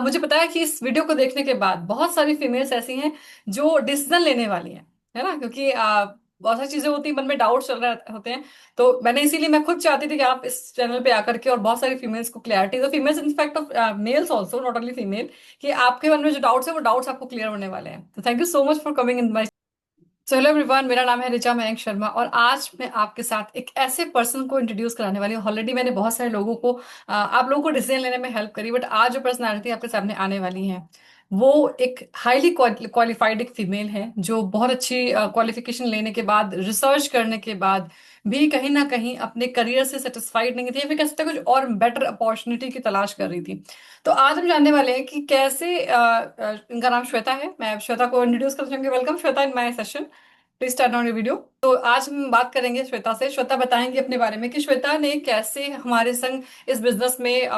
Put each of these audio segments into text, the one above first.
मुझे पता है कि इस वीडियो को देखने के बाद बहुत सारी फीमेल्स ऐसी हैं जो डिसीजन लेने वाली हैं, है ना? क्योंकि बहुत सारी चीजें होती हैं, मन में डाउट चल रहे होते हैं। तो मैंने इसीलिए मैं खुद चाहती थी कि आप इस चैनल पे आकर के और बहुत सारी फीमेल्स को क्लैरिटी, तो females in fact of males also, not only female, कि आपके मन में जो डाउट्स है वो डाउट्स आपको क्लियर होने वाले हैं। तो thank you so much for coming in my. So hello everyone, मेरा नाम है ऋचा मयंक शर्मा और आज मैं आपके साथ एक ऐसे पर्सन को इंट्रोड्यूस कराने वाली हूँ। ऑलरेडी मैंने बहुत सारे लोगों को आप लोगों को डिसीजन लेने में हेल्प करी, बट आज जो पर्सनालिटी आपके सामने आने वाली है वो एक हाईली क्वालिफाइड एक फीमेल है, जो बहुत अच्छी क्वालिफिकेशन लेने के बाद, रिसर्च करने के बाद भी कहीं ना कहीं अपने करियर से सेटिस्फाइड नहीं थी, या फिर कह सकते हैं कुछ और बेटर अपॉर्चुनिटी की तलाश कर रही थी। तो आज हम जानने वाले हैं कि कैसे इनका नाम श्वेता है। मैं श्वेता को इंट्रोड्यूस करना चाहूंगी। Welcome Shweta in my session. Please turn on your video. तो आज हम बात करेंगे श्वेता से। श्वेता बताएंगे अपने बारे में कि श्वेता ने कैसे हमारे संग इस बिजनेस में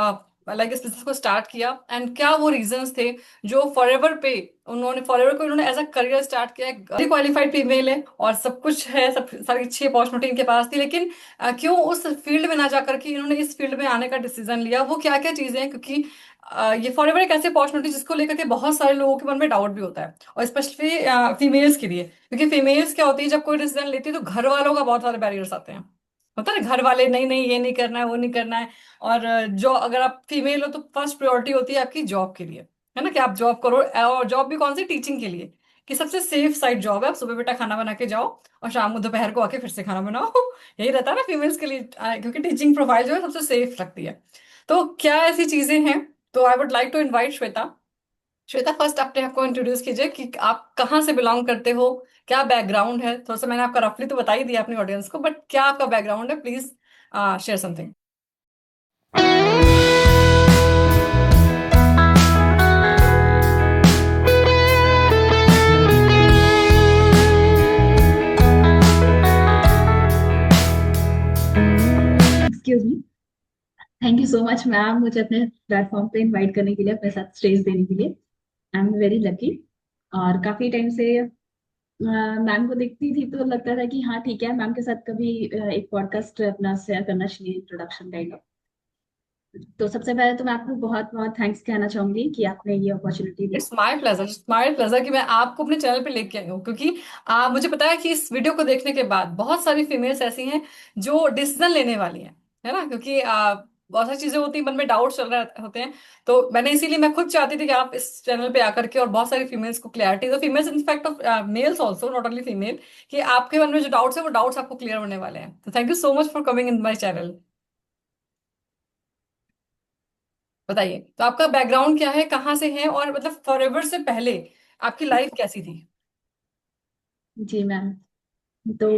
लाइक इस बिजनेस को स्टार्ट किया, एंड क्या वो रीजंस थे जो फॉरएवर पे फॉरएवर को उन्होंने एज अ करियर स्टार्ट किया। क्वालिफाइड फीमेल है और सब कुछ है, सब सारी अच्छी अपॉर्चुनिटी इनके पास थी, लेकिन क्यों उस फील्ड में ना जाकर के इन्होंने इस फील्ड में आने का डिसीजन लिया, वो क्या क्या चीजें हैं? क्योंकि ये फॉरएवर एक ऐसी अपॉर्चुनिटी जिसको लेकर के बहुत सारे लोगों के मन में डाउट भी होता है, और स्पेशली फीमेल्स के लिए। क्योंकि फीमेल्स क्या होती है, जब कोई डिसीजन लेती है तो घर वालों का बहुत सारे बैरियर्स आते हैं। होता है ना, घर वाले नहीं नहीं ये नहीं करना है, वो नहीं करना है। और जो अगर आप फीमेल हो तो फर्स्ट प्रायोरिटी होती है आपकी जॉब के लिए, है ना, कि आप जॉब करो। और जॉब भी कौन सी? टीचिंग के लिए, कि सबसे सेफ साइड जॉब है। आप सुबह बेटा खाना बना के जाओ और शाम को दोपहर को आके फिर से खाना बनाओ। यही रहता है ना फीमेल्स के लिए, क्योंकि टीचिंग प्रोफाइल जो है सबसे सेफ रखती है। तो क्या ऐसी चीजें हैं? तो I would like to invite Shweta. Shweta, first अपने आप को इंट्रोड्यूस कीजिए कि आप कहाँ से बिलोंग करते हो, क्या बैकग्राउंड है। थोड़ा सा मैंने आपका रफली तो बता ही दिया अपनी ऑडियंस को, बट क्या आपका बैकग्राउंड है? Please share something. Excuse me. Thank you so much ma'am, मुझे अपने प्लेटफॉर्म पे इनवाइट करने के लिए, अपने साथ स्टेज देने के लिए। I am very lucky. और काफी टाइम से मैम को देखती थी तो लगता था कि हाँ ठीक है, मैम के साथ कभी एक पॉडकास्ट अपना शेयर करना चाहिए, इंट्रोडक्शन काइंड ऑफ। तो सबसे पहले तो मैं आपको बहुत बहुत थैंक्स कहना चाहूंगी कि आपने ये opportunity the. It's my pleasure, it's my pleasure कि मैं आपको अपने चैनल पे लेके आई हूँ। क्योंकि मुझे पता है कि इस वीडियो को देखने के बाद बहुत सारी फीमेल्स ऐसी हैं जो डिसीजन लेने वाली हैं, है ना? क्योंकि बहुत सारी चीजें होती हैं, मन में डाउट चल रहे होते हैं। तो मैंने इसीलिए मैं खुद चाहती थी कि आप इस चैनल पे आकर के और बहुत सारी फीमेल्स को क्लैरिटी, तो females in fact of males also, not only female, कि आपके मन में जो डाउट्स है वो डाउट्स आपको क्लियर होने वाले हैं। तो thank you so much for coming in my channel. बताइए, तो आपका बैकग्राउंड क्या है, कहाँ से है, और मतलब फॉरएवर से पहले आपकी लाइफ कैसी थी? जी मैम। तो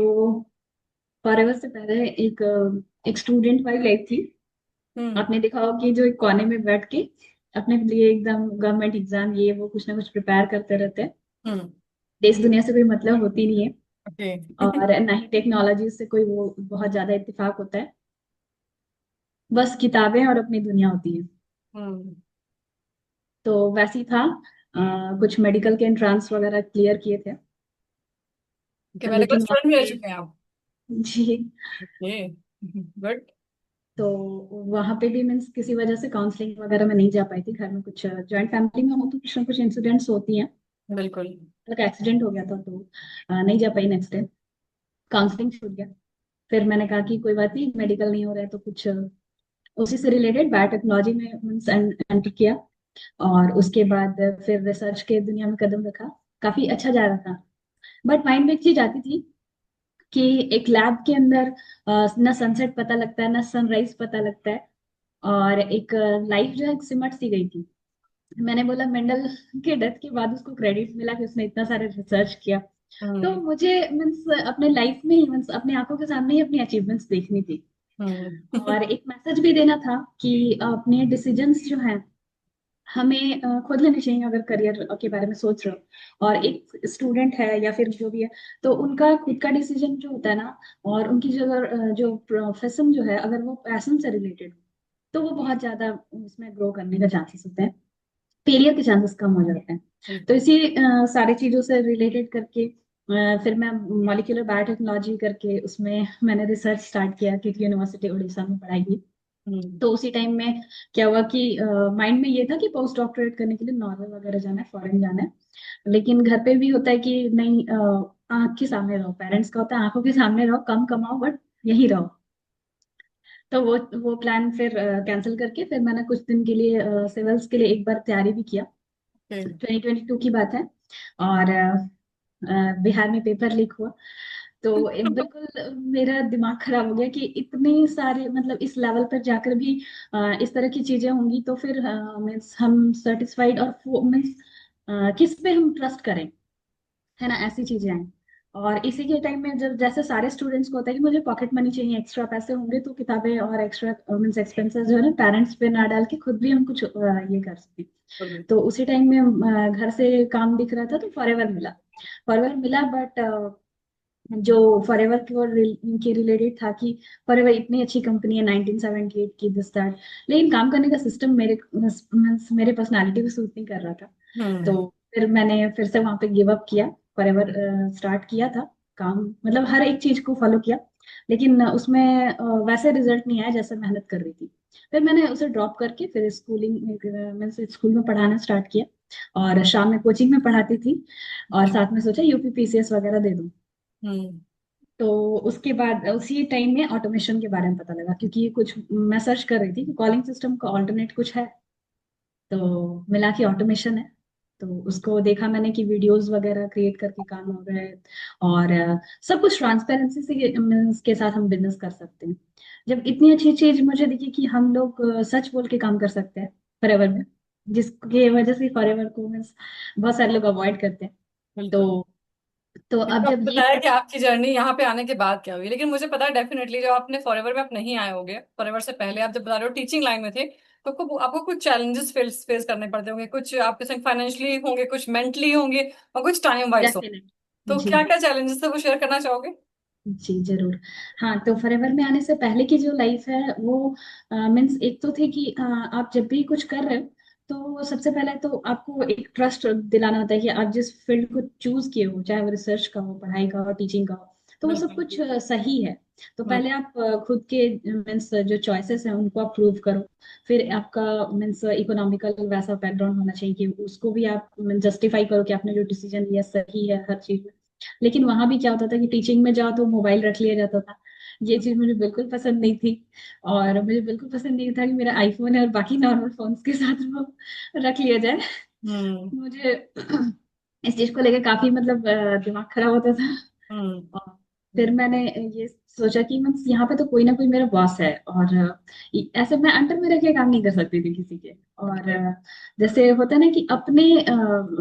फॉरएवर से पहले एक स्टूडेंट वाली लाइफ थी। हम्म। आपने देखा होगा कि जो एक कोने में बैठ के अपने लिए एकदम गवर्नमेंट एग्जाम ये वो कुछ ना कुछ प्रिपेयर करते रहते हैं। हम्म। देश दुनिया से कोई मतलब होती नहीं है, ओके। और ना ही टेक्नोलॉजी से कोई वो बहुत ज्यादा इत्तेफाक होता है। बस किताबें और अपनी दुनिया होती है। हम्म। तो वैसे ही था। कुछ मेडिकल के एंट्रेंस वगैरह क्लियर किए थे, ओके, मेडिकल लेकिन वहाँ स्टूडेंट भी रह पे चुके हैं आप? जी। Okay, good. तो वहाँ पे भी मीन्स किसी वजह से काउंसलिंग वगैरह में नहीं जा पाई थी। घर में कुछ जॉइंट फैमिली में हो तो कुछ ना कुछ इंसिडेंट्स होती हैं। बिल्कुल। एक एक्सीडेंट हो गया था तो नहीं जा पाई नेक्स्ट डे। काउंसलिंग छूट गया। फिर मैंने कहा कि कोई बात नहीं, मेडिकल नहीं हो रहा है तो कुछ उसी से रिलेटेड बायोटेक्नोलॉजी में मीन्स एंटर किया। और उसके बाद फिर रिसर्च के दुनिया में कदम रखा। काफी अच्छा जा रहा था। बट माइंड में एक चीज आती थी कि एक लैब के अंदर ना सनसेट पता लगता है, ना सनराइज पता लगता है। और एक लाइफ जो है सिमट सी गई थी। मैंने बोला मेंडल के डेथ के बाद उसको क्रेडिट मिला कि उसने इतना सारे रिसर्च किया। तो हम्म। मुझे मीन्स अपने लाइफ में ही मीन्स अपनी आंखों के सामने ही अपनी अचीवमेंट्स देखनी थी। हम्म। और एक मैसेज भी देना था कि अपने डिसीजंस जो हैं हमें खुद लेने चाहिए, अगर करियर के बारे में सोच रहे हो। और एक स्टूडेंट है या फिर जो भी है, तो उनका खुद का डिसीजन जो होता है ना, और उनकी जो अगर जो प्रोफेशन जो है अगर वो पैशन से रिलेटेड, तो वो बहुत ज्यादा उसमें ग्रो करने का चांसेस होते हैं। फेलियर के चांसेस कम हो जाते हैं। तो इसी सारी चीजों से रिलेटेड करके फिर मैं मॉलिक्यूलर बायोटेक्नोलॉजी करके उसमें मैंने रिसर्च स्टार्ट किया, क्योंकि यूनिवर्सिटी उड़ीसा में पढ़ाई की। हम्म। तो उसी टाइम में क्या हुआ कि माइंड में ये था कि पोस्ट डॉक्टरेट करने के लिए नॉर्वे वगैरह जाना है, फॉरेन जाना है। लेकिन घर पे भी होता है कि नहीं, आंख के सामने रहो, पेरेंट्स का होता है आंखों के सामने रहो, कम कमाओ बट यही रहो। तो वो प्लान फिर कैंसिल करके फिर मैंने कुछ दिन के लिए सिविल्स के लिए एक बार तैयारी भी किया। Okay. 2022 की बात है। और बिहार में पेपर लीक हुआ। तो बिल्कुल मेरा दिमाग खराब हो गया कि इतने सारे मतलब इस लेवल पर जाकर भी इस तरह की चीजें होंगी, तो फिर मीन्स हम सेटिस्फाइड और मीन्स किस पे हम ट्रस्ट करें, है ना, ऐसी चीजें हैं। और इसी के टाइम में जब जैसे सारे स्टूडेंट्स को होता है कि मुझे पॉकेट मनी चाहिए, एक्स्ट्रा पैसे होंगे तो किताबें और एक्स्ट्रा मीन्स एक्सपेंसेस जो है ना पेरेंट्स पे ना डाल के खुद भी हम कुछ ये कर सकें। Okay. तो उसी टाइम में घर से काम दिख रहा था तो फॉरएवर मिला। फॉरएवर मिला बट जो फॉरएवर के रिलेटेड था कि फॉरएवर इतनी अच्छी कंपनी है 1978 की, दिस दैट, लेकिन काम करने का सिस्टम मेरे पर्सनालिटी को सूट नहीं कर रहा था। हम्म। तो फिर मैंने फिर से वहां पे गिव अप किया। फॉरएवर स्टार्ट किया था काम, मतलब हर एक चीज को फॉलो किया, लेकिन उसमें वैसे रिजल्ट नहीं आया जैसे मेहनत कर रही थी। फिर मैंने उसे ड्रॉप करके फिर स्कूलिंग मैंने स्कूल में पढ़ाना स्टार्ट किया, और शाम में कोचिंग में पढ़ाती थी, और साथ में सोचा यूपी पीसीएस वगैरह दे दूं। हम्म। तो उसके बाद उसी टाइम में ऑटोमेशन के बारे में पता लगा, क्योंकि ये कुछ मैं सर्च कर रही थी कि कॉलिंग सिस्टम का ऑल्टरनेट कुछ है। तो मिला कि ऑटोमेशन है। तो उसको देखा मैंने कि वीडियोस वगैरह क्रिएट करके काम हो रहा है, और सब कुछ ट्रांसपेरेंसी से के साथ हम बिजनेस कर सकते हैं। जब इतनी अच्छी चीज मुझे दिखी कि हम लोग सच बोल के काम कर सकते हैं फॉरएवर में, जिसकी वजह से फॉरएवर को means बहुत सारे लोग अवॉइड करते हैं। बिल्कुल। तो ये अब तो जब आपने ये बताया कि आपकी जर्नी यहाँ पे आने के बाद क्या हुई, लेकिन मुझे पता है डेफिनेटली जब आपने फॉरएवर में आप नहीं आए होगे, फॉरएवर से पहले आप जब बता रहे हो टीचिंग लाइन में थे, तो आपको आपको कुछ चैलेंजेस फेस फेस करने पड़ते होंगे, कुछ आपके संग फाइनेंशियली होंगे, कुछ मेंटली होंगे, और कुछ टाइम वाइज हो। डेफिनेट तो जी, क्या क्या चैलेंजेस थे वो शेयर करना चाहोगे? जी जरूर। हाँ, तो फॉरएवर में आने से पहले की जो लाइफ है वो मीन्स एक तो थे कि आप जब भी कुछ कर रहे हो तो सबसे पहले तो आपको एक ट्रस्ट दिलाना होता है कि आप जिस फील्ड को चूज किए हो, चाहे वो रिसर्च का हो, पढ़ाई का हो, टीचिंग का हो, तो वो सब बिल्कुल। कुछ सही है। तो हम्म। पहले आप खुद के मीन्स जो चॉइसेस हैं उनको आप प्रूव करो। फिर आपका मीन्स इकोनॉमिकल वैसा बैकग्राउंड होना चाहिए कि उसको भी आप जस्टिफाई करो कि आपने जो डिसीजन लिया सही है हर चीज में। लेकिन वहां भी क्या होता था कि टीचिंग में जाओ तो मोबाइल रख लिया जाता था। ये चीज मुझे बिल्कुल पसंद नहीं थी। और मुझे बिल्कुल पसंद नहीं था कि मेरा आईफोन है और बाकी नॉर्मल फोन्स के साथ वो रख लिया जाए। हम्म। मुझे इस चीज को लेकर काफी मतलब दिमाग खराब होता था। हम्म। और फिर मैंने ये सोचा कि मैं यहाँ पे तो कोई ना कोई मेरा बॉस है, और ऐसे मैं अंडर में रह के काम नहीं कर सकती थी किसी के। और ओके। जैसे होता है ना कि अपने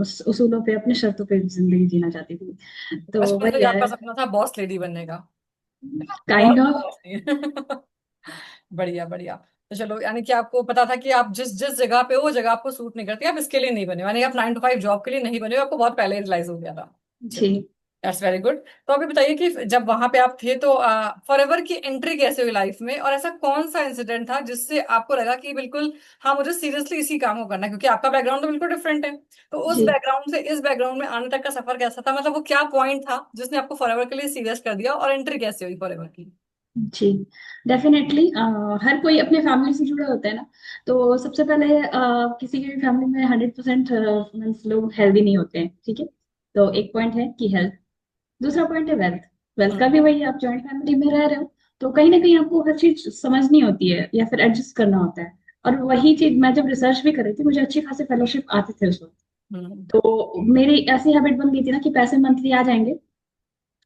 उसूलों पे, अपने शर्तों पे जिंदगी जीना चाहती थी। तो बचपन से वही ही है, आपका सपना था बॉस लेडी बनने का। काइंड बहुत ऑफ। बॉस नहीं है। बढ़िया बढ़िया। तो चलो, यानी कि आपको पता था कि आप जिस जिस जगह पे हो वो जगह आपको सूट नहीं करती, आप इसके लिए नहीं बने, यानी आप 9 to 5 जॉब के लिए नहीं बने हो, आपको बहुत पहले रियलाइज हो गया था। जी, चलो, दैट्स वेरी गुड। तो अभी बताइए कि जब वहां पे आप थे तो फॉरएवर की एंट्री कैसे हुई लाइफ में, और ऐसा कौन सा इंसिडेंट था जिससे आपको लगा कि बिल्कुल हाँ मुझे सीरियसली इसी काम को करना है, क्योंकि आपका बैकग्राउंड तो बिल्कुल डिफरेंट है। तो उस जी, बैकग्राउंड से इस बैकग्राउंड में आने तक का सफर कैसा था, मतलब वो क्या पॉइंट था जिसने आपको फॉरएवर के लिए सीरियस कर दिया, और एंट्री कैसे हुई फॉरएवर की? जी। डेफिनेटली हर कोई अपने फैमिली से जुड़े होते हैं ना। तो सबसे पहले किसी की भी फैमिली में 100% लोग हेल्दी नहीं होते हैं, ठीक है। तो एक पॉइंट है कि हेल्थ। दूसरा पॉइंट है वेल्थ। वेल्थ का हम्म। भी वही है, आप जॉइंट फैमिली में रह रहे हो तो कहीं ना कहीं आपको हर चीज समझनी होती है या फिर एडजस्ट करना होता है। और वही चीज मैं जब रिसर्च भी कर रही थी, मुझे अच्छी खासी फेलोशिप आते थे उस वक्त। हम्म। तो मेरी ऐसी हैबिट बन गई थी ना कि पैसे मंथली आ जाएंगे,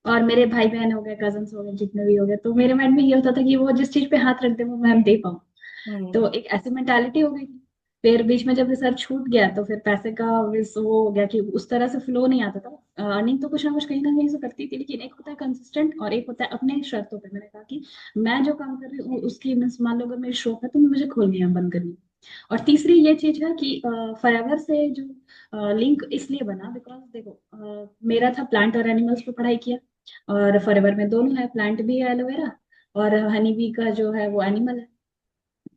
और मेरे भाई बहन हो गए, कजन्स हो गए, जितने भी हो गए, तो मेरे माइंड में ये होता था कि वो जिस चीज पे हाथ रख दे वो मैं दे पाऊँ। हम्म। तो एक ऐसी मेंटालिटी हो गई थी। फिर बीच में जब रिसर्च छूट गया तो फिर पैसे का वो हो गया कि उस तरह से फ्लो नहीं आता था। अर्निंग तो कुछ ना कहीं से करती थी, लेकिन एक होता है कंसिस्टेंट और एक होता है अपने शर्तों पे। मैंने कहा कि मैं जो काम कर रही हूँ उसकी मीन्स मान लो अगर मेरी शॉप है तो मुझे खोलनी है, बंद करनी है। और तीसरी ये चीज है कि फॉरएवर से जो लिंक इसलिए बना बिकॉज देखो मेरा था प्लांट और एनिमल्स पे पढ़ाई किया, और फॉरएवर में दोनों है, प्लांट भी है एलोवेरा, और हनी बी का जो है वो एनिमल है।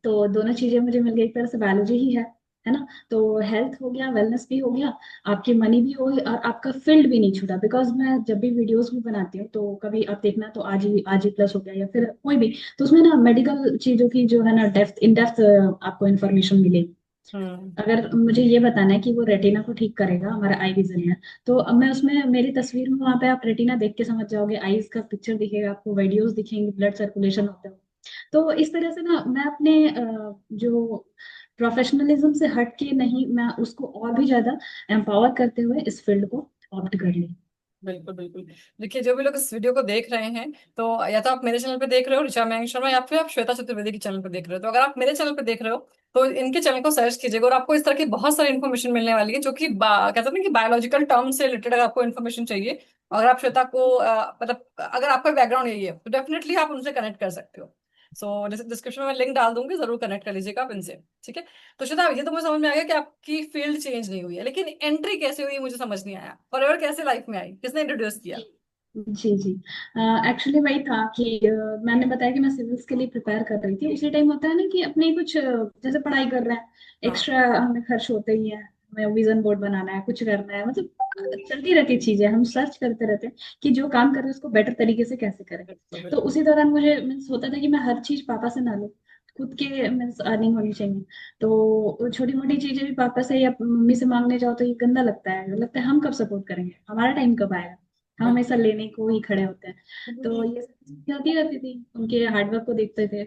तो दोनों चीजें मुझे मिल गई, एक तरह से बायोलॉजी ही है। है ना। तो हेल्थ हो गया, वेलनेस भी हो गया, आपकी मनी भी होगी, और आपका फील्ड भी नहीं छूटा। बिकॉज मैं जब भी वीडियोस भी बनाती हूँ तो कभी आप देखना, तो आज ही प्लस हो गया या फिर कोई भी, तो उसमें ना मेडिकल चीजों की जो है ना डेप्थ इन डेप्थ आपको इन्फॉर्मेशन मिलेगी। हम्म। अगर मुझे ये बताना है कि वो रेटिना को ठीक करेगा, हमारा आई विजन है, तो अब मैं उसमें मेरी तस्वीर में वहां पे आप रेटिना देख के समझ जाओगे, आईज का पिक्चर दिखेगा आपको, वीडियोस दिखेंगे, ब्लड सर्कुलेशन होता है। तो इस तरह से ना मैं अपने जो प्रोफेशनलिज्म से हट के नहीं, मैं उसको और भी ज्यादा एम्पावर करते हुए इस फील्ड को ऑप्ट कर ली। बिल्कुल बिल्कुल। देखिए, जो भी लोग इस वीडियो को देख रहे हैं, तो या तो आप मेरे चैनल पे देख रहे हो ऋचा मयंक शर्मा, या फिर आप श्वेता चतुर्वेदी के चैनल पे देख रहे हो। तो अगर आप मेरे चैनल पे देख रहे हो तो इनके चैनल को सर्च कीजिएगा, और आपको इस तरह की बहुत सारी इन्फॉर्मेशन मिलने वाली है, जो कि कहते हैं ना कि बायोलॉजिकल टर्म से रिलेटेड अगर आपको इन्फॉर्मेशन चाहिए, अगर आप श्वेता को मतलब अगर आपका बैकग्राउंड यही है, तो डेफिनेटली आप उनसे कनेक्ट कर सकते हो। सो डिस्क्रिप्शन में लिंक डाल दूंगी, जरूर कनेक्ट कर लीजिएगा आप इनसे। ठीक है। तो श्वेता, ये तो मुझे समझ में आ गया कि आपकी फील्ड चेंज नहीं हुई है, लेकिन एंट्री कैसे हुई मुझे समझ नहीं आया। फॉरएवर कैसे लाइफ में आई, किसने इंट्रोड्यूस किया? जी जी जी। एक्चुअली वही था कि मैंने बताया कि मैं सिविल्स के लिए प्रिपेयर कर रही थी। उसी टाइम होता है ना कि अपने कुछ जैसे पढ़ाई कर रहे हैं, हाँ। एक्स्ट्रा हमें खर्च होते ही है, हमें विजन बोर्ड बनाना है, कुछ करना है, मतलब चलती रहती चीजें, हम सर्च करते रहते हैं कि जो काम कर रहे हैं उसको बेटर तरीके से कैसे करें। बिल्कुल तो बिल्कुल। उसी दौरान मुझे मीन्स होता था कि मैं हर चीज पापा से ना लूं, खुद के मीन्स अर्निंग होनी चाहिए। तो छोटी मोटी चीजें भी पापा से या मम्मी से मांगने जाओ तो ये गंदा लगता है हम कब सपोर्ट करेंगे, हमारा टाइम कब आएगा, हम हमेशा लेने को ही खड़े होते हैं। तो बिल्कुल। ये सब चीजें चलती रहती थी, उनके हार्डवर्क को देखते थे।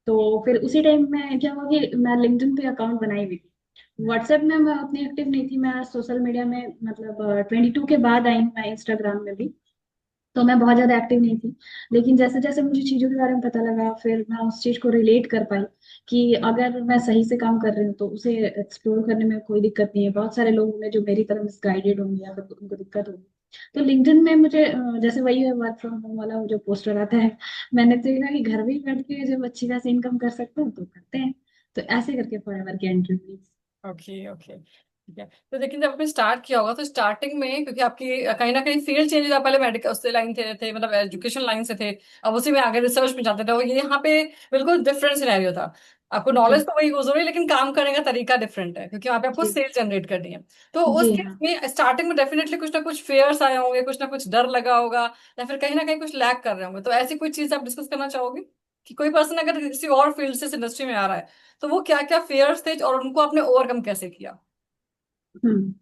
तो फिर उसी टाइम में क्या हुआ कि मैं लिंक्डइन पे अकाउंट बनाई हुई थी। व्हाट्सएप में मैं उतनी एक्टिव नहीं थी, मैं सोशल मीडिया में मतलब 22 के बाद आई हूँ मैं इंस्टाग्राम में भी, तो मैं बहुत ज्यादा एक्टिव नहीं थी। लेकिन जैसे जैसे मुझे चीजों के बारे में पता लगा, फिर मैं उस चीज को रिलेट कर पाई कि अगर मैं सही से काम कर रही हूँ तो उसे एक्सप्लोर करने में कोई दिक्कत नहीं है। बहुत सारे लोग होंगे जो मेरी तरह मिसगाइडेड होंगे या फिर उनको दिक्कत होगी। तो लिंक्डइन में मुझे जैसे वही है वर्क फ्रॉम होम वाला वो जो पोस्टर आता है, मैंने तो देखा कि घर में ही बैठ के जब अच्छी खासी इनकम कर सकते हैं तो करते हैं। तो ऐसे करके फॉरएवर की एंट्री हुई। ओके ओके, ठीक है। तो लेकिन जब आपने स्टार्ट किया होगा तो स्टार्टिंग में, क्योंकि आपकी कहीं ना कहीं फील्ड चेंज, आप पहले मेडिकल उससे लाइन थे मतलब एजुकेशन लाइन से थे, अब उसी में आगे रिसर्च में जाते थे, और ये यहाँ पे बिल्कुल डिफरेंट सिनेरियो था। आपको नॉलेज जी तो वही यूज हो रही है, लेकिन काम करने का तरीका डिफरेंट है, क्योंकि वहाँ पे आपको जी सेल जनरेट करनी है। तो उस जी केस हाँ। में स्टार्टिंग में डेफिनेटली कुछ ना कुछ फेयर्स आए होंगे, कुछ ना कुछ डर लगा होगा, या फिर कहीं ना कहीं कुछ लैक कर रहे होंगे। तो ऐसी कोई चीज आप डिस्कस करना चाहोगे कि कोई पर्सन अगर किसी और फील्ड से इंडस्ट्री में आ रहा है, तो वो क्या क्या फेयर्स थे और उनको आपने ओवरकम कैसे किया? हम्म।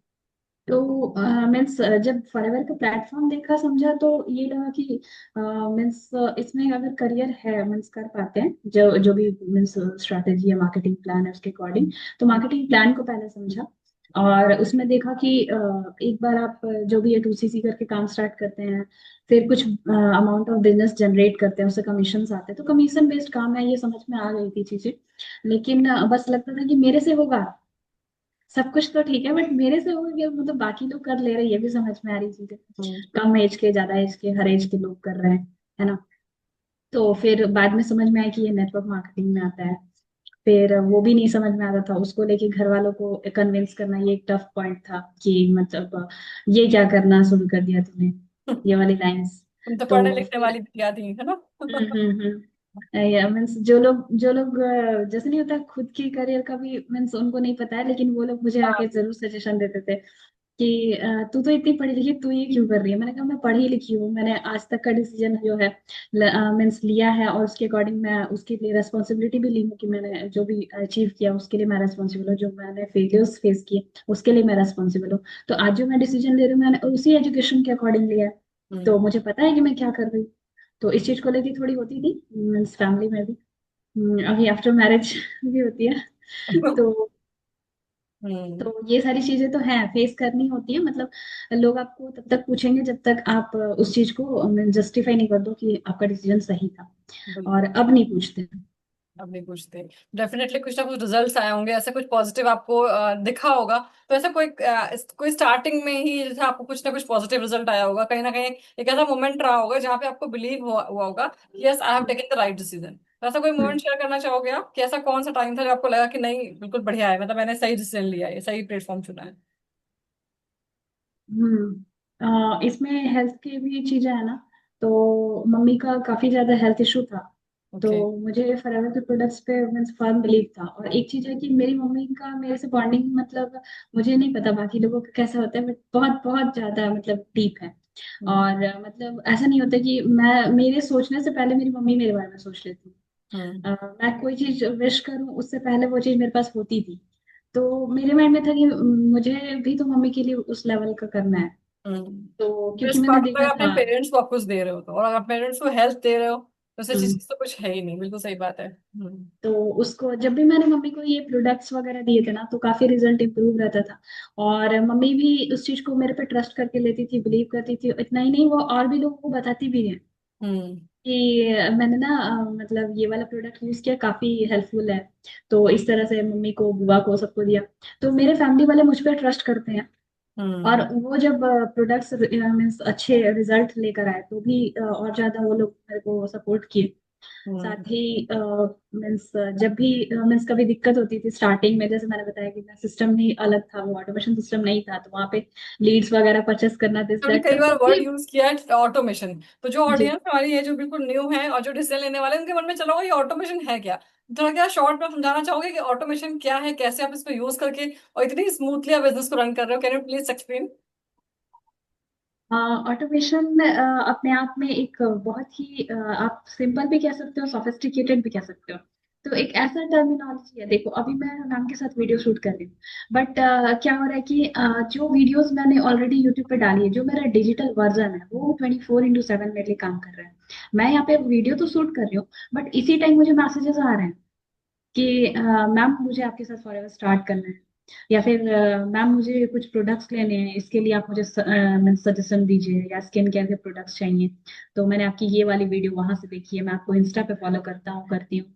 तो मीन्स जब फॉरएवर का प्लेटफॉर्म देखा समझा तो ये लगा कि मीन्स इसमें अगर करियर है, मीन्स कर पाते हैं जो जो भी मीन्स स्ट्रैटेजी या मार्केटिंग प्लान है उसके अकॉर्डिंग। तो मार्केटिंग प्लान को पहले समझा, और उसमें देखा कि एक बार आप जो भी A to C करके काम स्टार्ट करते हैं, फिर कुछ अमाउंट ऑफ बिजनेस जनरेट करते हैं, उससे कमीशन आते हैं, तो कमीशन बेस्ड काम है, ये समझ में आ गई थी चीजें। लेकिन बस लगता था कि मेरे से होगा सब कुछ तो ठीक है, बट मेरे से होगा क्या, मतलब बाकी लोग कर ले रहे हैं, ये भी समझ में आ रही चीजें, हम्म। कम एज के, ज्यादा एज के, हर एज के लोग कर रहे हैं, है ना। तो फिर बाद में समझ में आया कि ये नेटवर्क मार्केटिंग में आता है। फिर वो भी नहीं समझ में आता था, उसको लेके घर वालों को कन्विंस करना ये एक टफ पॉइंट था कि मतलब ये क्या करना शुरू कर दिया तूने, ये वाली लाइंस। तुम तो पढ़ने तो लिखने फिर वाली बिटिया थी, है ना? या मीन्स जो लोग जैसे नहीं होता खुद की करियर का भी मीन्स उनको नहीं पता है, लेकिन वो लोग मुझे हाँ। आके जरूर सजेशन देते थे कि तू तो इतनी पढ़ी लिखी, तू ये क्यों कर रही है। मैंने कहा मैं पढ़ी लिखी हूँ, मैंने आज तक का डिसीजन जो है मीन्स लिया है, और उसके अकॉर्डिंग मैं उसके लिए रेस्पॉन्सिबिलिटी भी ली हूँ कि मैंने जो भी अचीव किया उसके लिए मैं रेस्पॉन्सिबल हूँ, जो मैंने फेलियर्स फेस किए उसके लिए मैं रेस्पॉन्सिबल हूँ। तो आज जो मैं डिसीजन ले रही हूँ मैंने उसी एजुकेशन के अकॉर्डिंग लिया है, तो हम्म। मुझे पता है कि मैं क्या कर रही हूँ। तो इस चीज को लेके थोड़ी होती थी मीन्स फैमिली में भी, अभी आफ्टर मैरिज भी होती है। तो हम्म। तो ये सारी चीजें तो हैं, फेस करनी होती है, मतलब लोग आपको तब तक पूछेंगे जब तक आप उस चीज को जस्टिफाई नहीं कर दो कि आपका डिसीजन सही था, बिल्कुल। और अब नहीं पूछते। अब नहीं पूछते। डेफिनेटली कुछ ना कुछ रिजल्ट्स आए होंगे, ऐसा कुछ पॉजिटिव आपको दिखा होगा। तो ऐसा कोई स्टार्टिंग में ही जैसे आपको कुछ ना कुछ पॉजिटिव रिजल्ट आया होगा, कहीं ना कहीं एक ऐसा मोमेंट रहा होगा जहाँ पे आपको बिलीव हुआ होगा कि yes, I have taken the right decision. तो ऐसा कोई मोमेंट शेयर करना चाहोगे आप कि ऐसा कौन सा टाइम था जब आपको लगा कि नहीं, बिल्कुल बढ़िया है, मतलब मैंने सही डिसीजन लिया है, सही प्लेटफॉर्म चुना है? इसमें हेल्थ की भी चीजें है ना। तो मम्मी का काफी ज्यादा हेल्थ इशू था, तो ओके। मुझे फॉरएवर के प्रोडक्ट्स पे मीन्स फर्म बिलीव था। और एक चीज है कि मेरी मम्मी का मेरे से बॉन्डिंग मतलब मुझे नहीं पता बाकी लोगों का कैसा होता है, बट बहुत बहुत ज्यादा मतलब डीप है। हम्म। और मतलब ऐसा नहीं होता कि मैं मेरे सोचने से पहले मेरी मम्मी मेरे बारे में सोच लेती है। हम्म। मैं कोई चीज विश करूं उससे पहले वो चीज मेरे पास होती थी। तो मेरे माइंड में था कि मुझे भी तो मम्मी के लिए उस लेवल का करना है। तो क्योंकि बेस्ट मैंने पार्ट होता देखा है अपने था। पेरेंट्स को आप कुछ दे रहे हो तो, और अगर पेरेंट्स को हेल्थ दे रहे हो तो ऐसी हम्म, चीज तो कुछ है ही नहीं। बिल्कुल सही बात है। तो उसको जब भी मैंने मम्मी को ये प्रोडक्ट्स वगैरह दिए थे ना तो काफी रिजल्ट इंप्रूव रहता था। और मम्मी भी उस चीज को मेरे पे ट्रस्ट करके लेती थी, बिलीव करती थी। इतना ही नहीं, वो और भी लोगों को बताती भी है हम्म। कि मैंने ना मतलब ये वाला प्रोडक्ट यूज किया, काफी हेल्पफुल है। तो इस तरह से मम्मी को, बुआ को, सबको दिया। तो मेरे फैमिली वाले मुझ पर ट्रस्ट करते हैं। और हम्म। वो जब प्रोडक्ट्स मीन्स अच्छे रिजल्ट लेकर आए तो भी और ज्यादा वो लोग मेरे को सपोर्ट किए। हम्म। साथ ही मीन्स जब भी मीन्स कभी दिक्कत होती थी स्टार्टिंग में, जैसे मैंने बताया कि मैं सिस्टम ही अलग था, वो ऑटोमेशन सिस्टम नहीं था, तो वहाँ पे लीड्स वगैरह परचेस करना, दिस हमने दैट, कई तो बार तब वर्ड भी। यूज किया है ऑटोमेशन, तो जो जी। ऑडियंस हमारी है जो बिल्कुल न्यू है और जो डिसीजन लेने वाले हैं उनके मन में चला हुआ ये ऑटोमेशन है क्या। थोड़ा क्या शॉर्ट में समझाना चाहोगे कि ऑटोमेशन क्या है, कैसे आप इसको यूज करके और इतनी स्मूथली आप बिजनेस को रन कर रहे हो। Can you please explain. Automation अपने आप में एक बहुत ही आप सिंपल भी कह सकते हो, सोफिस्टिकेटेड भी कह सकते हो। तो एक ऐसा टर्मिनोलॉजी है, देखो अभी मैं मैम के साथ वीडियो शूट कर रही हूँ, बट क्या हो रहा है कि जो वीडियोस मैंने ऑलरेडी यूट्यूब पे डाली है, जो मेरा डिजिटल वर्जन है, वो 24/7 मेरे लिए काम कर रहा है। मैं यहाँ पे वीडियो तो शूट कर रही हूँ, बट इसी टाइम मुझे मैसेजेस आ रहे हैं कि मैम मुझे आपके साथ फॉरएवर स्टार्ट करना है, या फिर मैम मुझे कुछ प्रोडक्ट्स लेने हैं, इसके लिए आप मुझे सजेशन दीजिए, या स्किन केयर के प्रोडक्ट्स चाहिए। तो मैंने आपकी ये वाली वीडियो वहां से देखी है, मैं आपको इंस्टा पे फॉलो करती हूँ,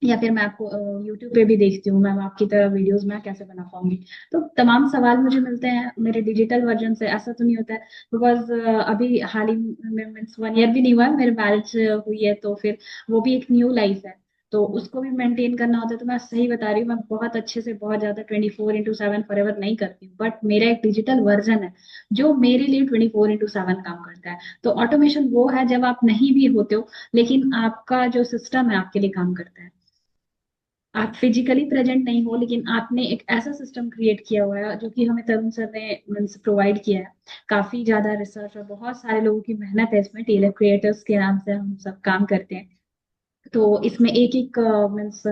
या फिर मैं आपको यूट्यूब पे भी देखती हूँ, मैम आपकी तरह वीडियोस मैं कैसे बना पाऊंगी। तो तमाम सवाल मुझे मिलते हैं मेरे डिजिटल वर्जन से। ऐसा तो नहीं होता है बिकॉज अभी हाल ही में मीन्स 1 ईयर भी नहीं हुआ है मेरे मैरिज हुई है, तो फिर वो भी एक न्यू लाइफ है, तो उसको भी मेंटेन करना होता है। तो मैं सही बता रही हूँ, मैं बहुत अच्छे से, बहुत ज्यादा 24/7 फॉरएवर नहीं करती हूँ, बट मेरा एक डिजिटल वर्जन है जो मेरे लिए 24/7 काम करता है। तो ऑटोमेशन वो है जब आप नहीं भी होते हो, लेकिन आपका जो सिस्टम है आपके लिए काम करता है। आप फिजिकली प्रेजेंट नहीं हो, लेकिन आपने एक ऐसा सिस्टम क्रिएट किया हुआ है जो कि हमें तरुण सर ने मीन्स प्रोवाइड किया है। काफी ज्यादा रिसर्च और बहुत सारे लोगों की मेहनत है इसमें, टेलर क्रिएटर्स के नाम से हम सब काम करते हैं। तो इसमें एक एक मीन्स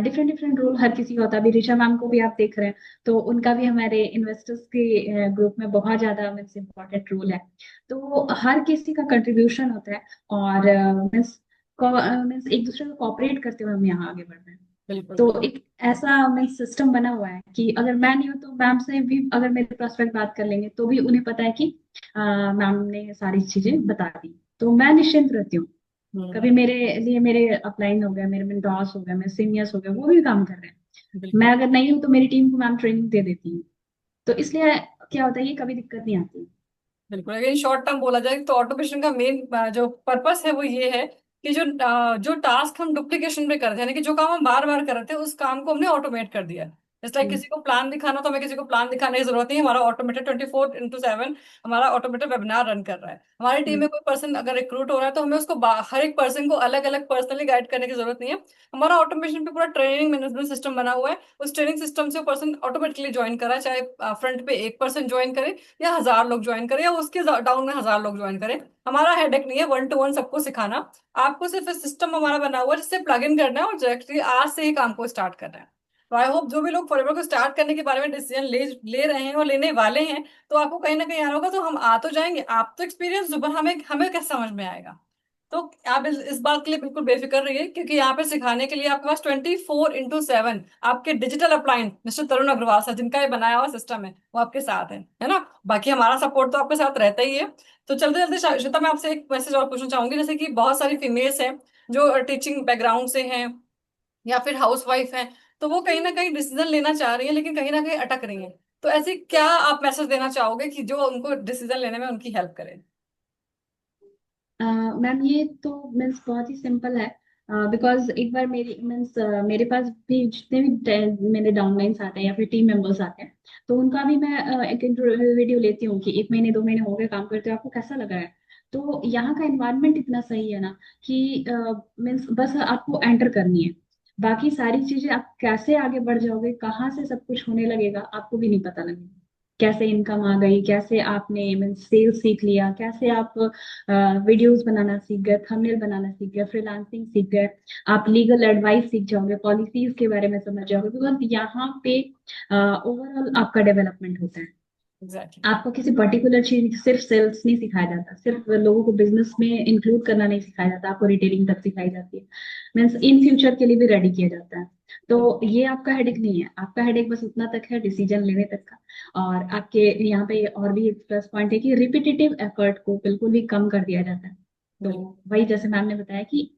डिफरेंट डिफरेंट रोल हर किसी का होता है। अभी ऋषा मैम को भी आप देख रहे हैं, तो उनका भी हमारे इन्वेस्टर्स के ग्रुप में बहुत ज्यादा मीन्स इम्पोर्टेंट रोल है। तो हर किसी का कंट्रीब्यूशन होता है, और मीन्स मीन्स एक दूसरे को कॉपरेट करते हुए हम यहाँ आगे बढ़ रहे हैं। बिल्कुल तो बिल्कुल। एक ऐसा मीन्स सिस्टम बना हुआ है कि अगर मैं नहीं हूँ तो मैम से भी अगर मेरे प्रोस्पेक्ट बात कर लेंगे तो भी उन्हें पता है कि मैम ने सारी चीजें बता दी, तो मैं निश्चिंत रहती हूँ। कभी हम्म। मेरे लिए मेरे अपलाइन हो गए, मेरे मेंटोर्स हो गए, मेरे सीनियर्स हो गए, वो भी काम कर रहे हैं। मैं बिल्कुल अगर नहीं हूँ तो मेरी टीम को मैम ट्रेनिंग दे देती हूँ। तो इसलिए क्या होता है, ये कभी दिक्कत नहीं आती। बिल्कुल। अगर शॉर्ट टर्म बोला जाए तो ऑटोमेशन का मेन जो पर्पस है वो ये है कि जो टास्क हम डुप्लीकेशन में करते हैं, यानी कि जो काम हम बार बार कर रहे थे उस काम को हमने ऑटोमेट कर दिया। जैसे लाइक हम्म, किसी को प्लान दिखाना, तो हमें किसी को प्लान दिखाने की जरूरत नहीं है। हमारा ऑटोमेटेड 24/7 हमारा ऑटोमेटेड वेबिनार रन कर रहा है। हमारी टीम हम्म, में कोई पर्सन अगर रिक्रूट हो रहा है तो हमें उसको हर एक पर्सन को अलग अलग पर्सनली गाइड करने की जरूरत नहीं है। हमारा ऑटोमेशन पे पूरा ट्रेनिंग मैनेजमेंट सिस्टम बना हुआ है। उस ट्रेनिंग सिस्टम से पर्सन ऑटोमेटिकली ज्वाइन करा, चाहे फ्रंट पे एक पर्सन ज्वाइन करे या 1,000 लोग ज्वाइन करें या उसके डाउन में 1,000 लोग ज्वाइन करें। हमारा हेडेक नहीं है 1 to 1 सबको सिखाना। आपको सिर्फ सिस्टम हमारा बना हुआ है जिससे प्लग इन करना है और डायरेक्टली आज से ही काम को स्टार्ट करना है। तो आई होप जो भी लोग फॉरएवर को स्टार्ट करने के बारे में डिसीजन ले ले रहे हैं और लेने वाले हैं, तो आपको कहीं ना कहीं आना होगा। तो हम आ तो जाएंगे, आप तो एक्सपीरियंस जो हमें हमें क्या समझ में आएगा। तो आप इस बात के लिए बिल्कुल बेफिक्र रहिए, क्योंकि यहाँ पे सिखाने के लिए आपके पास 24/7 आपके डिजिटल अपलाइन मिस्टर तरुण अग्रवाल सर, जिनका ये बनाया हुआ सिस्टम है, वो आपके साथ है ना। बाकी हमारा सपोर्ट तो आपके साथ रहता ही है। तो चलते चलते श्वेता, मैं आपसे एक मैसेज और पूछना चाहूंगी। जैसे कि बहुत सारी फीमेल्स हैं जो टीचिंग बैकग्राउंड से हैं या फिर हाउस वाइफ हैं, तो वो कहीं ना कहीं डिसीजन लेना चाह रही हैं लेकिन कहीं ना कहीं अटक रही हैं। तो ऐसे क्या आप मैसेज देना चाहोगे कि जो उनको डिसीजन लेने में उनकी हेल्प करे। मैम ये तो मीन्स बहुत ही सिंपल है। बिकॉज एक बार मेरी मीन्स मेरे पास भी जितने भी मेरे डाउनलाइंस आते हैं या फिर टीम मेंबर्स आते हैं, तो उनका भी मैं एक वीडियो लेती हूँ कि 1 महीने 2 महीने हो गए काम करते हो, आपको कैसा लग रहा है। तो यहाँ का एनवायरनमेंट इतना सही है ना कि मीन्स बस आपको एंटर करनी है, बाकी सारी चीजें आप कैसे आगे बढ़ जाओगे, कहाँ से सब कुछ होने लगेगा आपको भी नहीं पता लगेगा। कैसे इनकम आ गई, कैसे आपने मीन्स सेल्स सीख लिया, कैसे आप वीडियोस बनाना सीख गए, थंबनेल बनाना सीख गए, फ्रीलांसिंग सीख गए, आप लीगल एडवाइस सीख जाओगे, पॉलिसीज के बारे में समझ जाओगे, बिकॉज यहाँ पे ओवरऑल आपका डेवलपमेंट होता है। एग्जैक्टली। आपको किसी पर्टिकुलर चीज सिर्फ सेल्स नहीं सिखाया जाता, सिर्फ लोगों को बिजनेस में इंक्लूड करना नहीं सिखाया जाता, आपको रिटेलिंग तक सिखाई जाती है, मीन्स इन फ्यूचर के लिए भी रेडी किया जाता है। तो ये आपका हेडेक नहीं है, आपका हेडेक बस उतना तक है डिसीजन लेने तक का। और आपके यहाँ पे और भी एक प्लस पॉइंट है कि रिपीटेटिव एफर्ट को बिल्कुल भी कम कर दिया जाता है। तो बिल्कुल। वही जैसे मैम ने बताया कि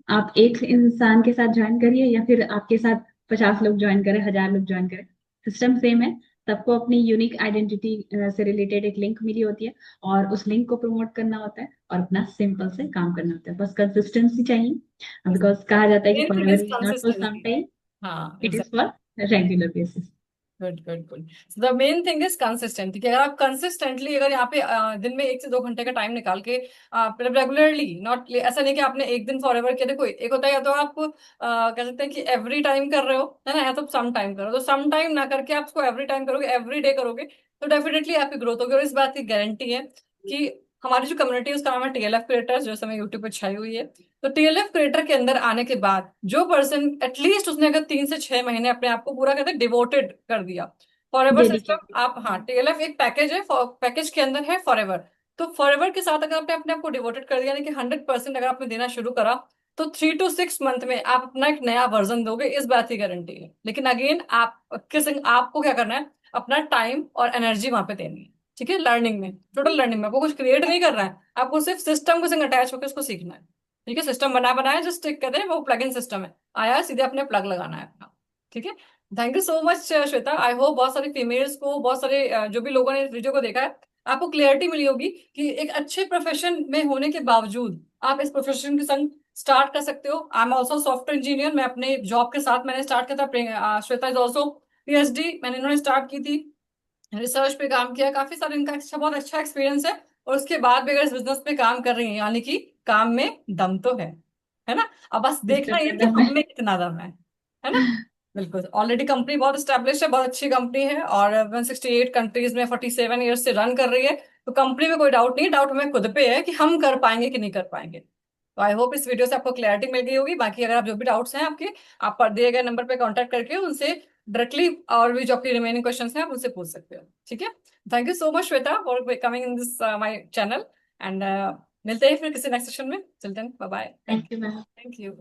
आप एक इंसान के साथ ज्वाइन करिए या फिर आपके साथ 50 लोग ज्वाइन करें, 1000 लोग ज्वाइन करें, सिस्टम सेम है। सबको अपनी यूनिक आइडेंटिटी से रिलेटेड एक लिंक मिली होती है, और उस लिंक को प्रमोट करना होता है और अपना सिंपल से काम करना होता है, बस कंसिस्टेंसी चाहिए। बिकॉज कहा जाता है कि main thing forever is is not for some consistency. Time, हाँ it is exactly. For regular basis. Good good good. The main thing is consistent, कि अगर आप कंसिस्टेंटली अगर यहाँ पे दिन में 1 से 2 घंटे का टाइम निकाल के मतलब रेगुलरली, नॉट ऐसा नहीं कि आपने एक दिन फॉर एवर किया। देखो एक होता है या तो आप कह सकते हैं कि एवरी टाइम कर रहे हो, है ना, या तो सम टाइम करो। तो सम टाइम ना करके आप उसको एवरी टाइम करोगे, एवरी डे करोगे, तो डेफिनेटली आपकी ग्रोथ होगी। और इस बात की गारंटी है कि हमारी जो कम्युनिटी है उसका नाम है TLF क्रिएटर्स, जो समय यूट्यूब पे छाई हुई है। तो TLF क्रिएटर के अंदर आने के बाद जो पर्सन एटलीस्ट उसने अगर 3 से 6 महीने अपने आप को पूरा कहते हैं डिवोटेड कर दिया फॉरएवर सिस्टम। डेडिकेटेड। आप हाँ, TLF एक पैकेज है, पैकेज के अंदर है फॉरएवर। तो फॉरएवर के साथ अगर आपने अपने आप को डिवोटेड कर दिया, यानी कि 100% अगर आपने देना शुरू करा, तो 3 to 6 मंथ में आप अपना एक नया वर्जन दोगे, इस बात की गारंटी है। लेकिन अगेन आप आपको क्या करना है, अपना टाइम और एनर्जी वहां पे देनी है। ठीक है, लर्निंग में, टोटल लर्निंग में आपको कुछ क्रिएट नहीं करना है, आपको सिर्फ सिस्टम के संग अटैच होकर उसको सीखना है। ठीक है, सिस्टम बना बनाया जस्ट एक कहते हैं वो प्लग इन सिस्टम है, आया सीधे अपने प्लग लगाना है अपना। ठीक है। Thank you so much Shweta. I hope बहुत सारी फीमेल्स को, बहुत सारे जो भी लोगों ने इस वीडियो को देखा है, आपको क्लियरिटी मिली होगी कि एक अच्छे प्रोफेशन में होने के बावजूद आप इस प्रोफेशन के संग स्टार्ट कर सकते हो। I am also software engineer, मैं अपने जॉब के साथ मैंने स्टार्ट किया था। श्वेता इज ऑल्सो PhD, मैंने इन्होंने स्टार्ट की थी, रिसर्च पे काम किया, काफी सारा इनका बहुत अच्छा एक्सपीरियंस है। और उसके बाद भी अगर इस बिजनेस पे काम कर रही है, यानी कि काम में दम तो है ना। अब बस देखना सिस्टम ये के है कि अंदर में। हम में कितना दम है ना। बिल्कुल, ऑलरेडी कंपनी बहुत स्टैब्लिश है, बहुत अच्छी कंपनी है, और 168 कंट्रीज में 47 ईयर्स से रन कर रही है। तो कंपनी में कोई डाउट नहीं, डाउट हमें खुद पे है कि हम कर पाएंगे कि नहीं कर पाएंगे। तो आई होप इस वीडियो से आपको क्लैरिटी मिल गई होगी। बाकी अगर आप जो भी डाउट्स हैं आपके, आप पर दिए गए नंबर पे कांटेक्ट करके उनसे डायरेक्टली, और भी जो आपके रिमेनिंग क्वेश्चंस हैं आप उनसे पूछ सकते हो। ठीक है। Thank you so much Shweta for coming in this my channel. And मिलते हैं फिर किसी नेक्स्ट सेशन में। चलते हैं, bye bye, thank thank you ma'am. Thank you.